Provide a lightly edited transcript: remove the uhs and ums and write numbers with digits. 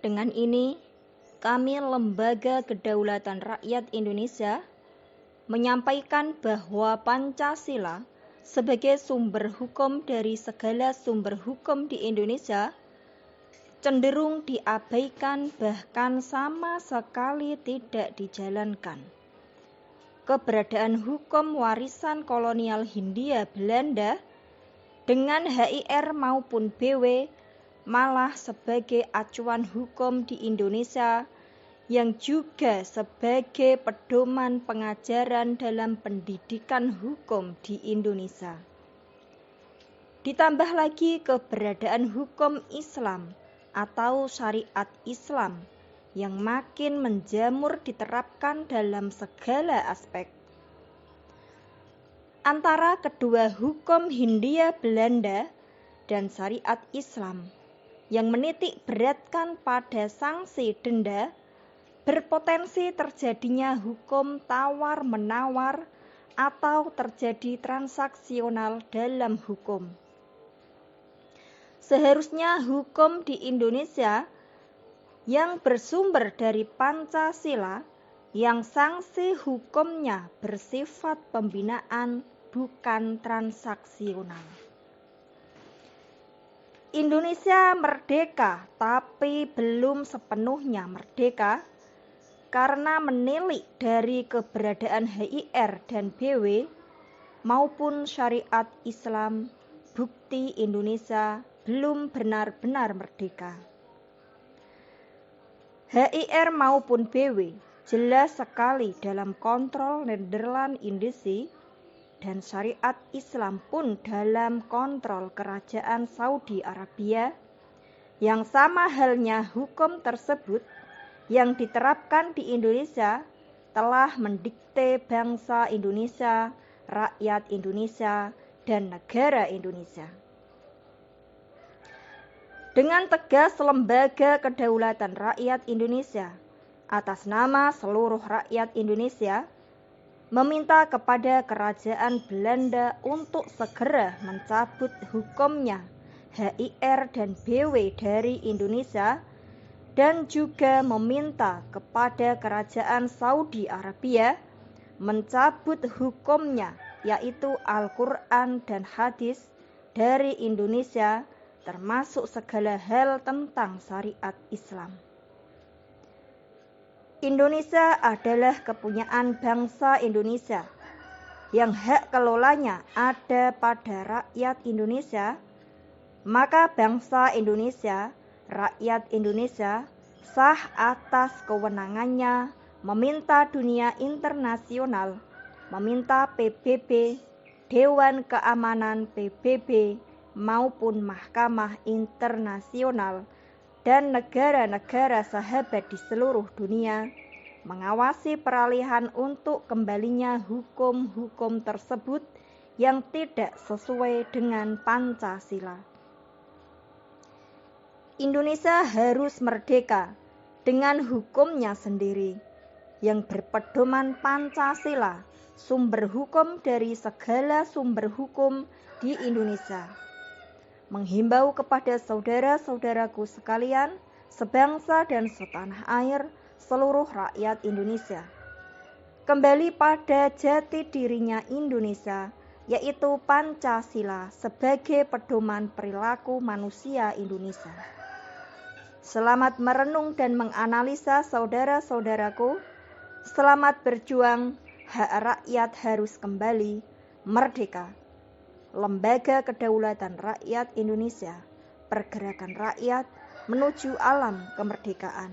dengan ini, kami Lembaga Kedaulatan Rakyat Indonesia menyampaikan bahwa Pancasila sebagai sumber hukum dari segala sumber hukum di Indonesia cenderung diabaikan, bahkan sama sekali tidak dijalankan. Keberadaan hukum warisan kolonial Hindia Belanda dengan HIR maupun BW malah sebagai acuan hukum di Indonesia yang juga sebagai pedoman pengajaran dalam pendidikan hukum di Indonesia. Ditambah lagi keberadaan hukum Islam atau syariat Islam yang makin menjamur diterapkan dalam segala aspek. Antara kedua hukum Hindia Belanda dan syariat Islam yang menitik beratkan pada sanksi denda, berpotensi terjadinya hukum tawar-menawar atau terjadi transaksional dalam hukum. Seharusnya hukum di Indonesia yang bersumber dari Pancasila, yang sanksi hukumnya bersifat pembinaan bukan transaksional. Indonesia merdeka, tapi belum sepenuhnya merdeka karena menilik dari keberadaan HIR dan BW maupun syariat Islam, bukti Indonesia belum benar-benar merdeka. HIR maupun BW jelas sekali dalam kontrol Nederland Indonesië, dan syariat Islam pun dalam kontrol kerajaan Saudi Arabia, yang sama halnya hukum tersebut yang diterapkan di Indonesia telah mendikte bangsa Indonesia, rakyat Indonesia, dan negara Indonesia. Dengan tegas Lembaga Kedaulatan Rakyat Indonesia atas nama seluruh rakyat Indonesia meminta kepada kerajaan Belanda untuk segera mencabut hukumnya HIR dan BW dari Indonesia, dan juga meminta kepada kerajaan Saudi Arabia mencabut hukumnya, yaitu Al-Quran dan hadis, dari Indonesia, termasuk segala hal tentang syariat Islam. Indonesia adalah kepunyaan bangsa Indonesia yang hak kelolanya ada pada rakyat Indonesia, maka bangsa Indonesia, rakyat Indonesia sah atas kewenangannya meminta dunia internasional, meminta PBB, Dewan Keamanan PBB maupun Mahkamah Internasional dan negara-negara sahabat di seluruh dunia mengawasi peralihan untuk kembalinya hukum-hukum tersebut yang tidak sesuai dengan Pancasila. Indonesia harus merdeka dengan hukumnya sendiri yang berpedoman Pancasila, sumber hukum dari segala sumber hukum di Indonesia. Menghimbau kepada saudara-saudaraku sekalian, sebangsa dan setanah air, seluruh rakyat Indonesia, kembali pada jati dirinya Indonesia, yaitu Pancasila sebagai pedoman perilaku manusia Indonesia. Selamat merenung dan menganalisa saudara-saudaraku, selamat berjuang, hak rakyat harus kembali merdeka. Lembaga Kedaulatan Rakyat Indonesia, pergerakan rakyat menuju alam kemerdekaan.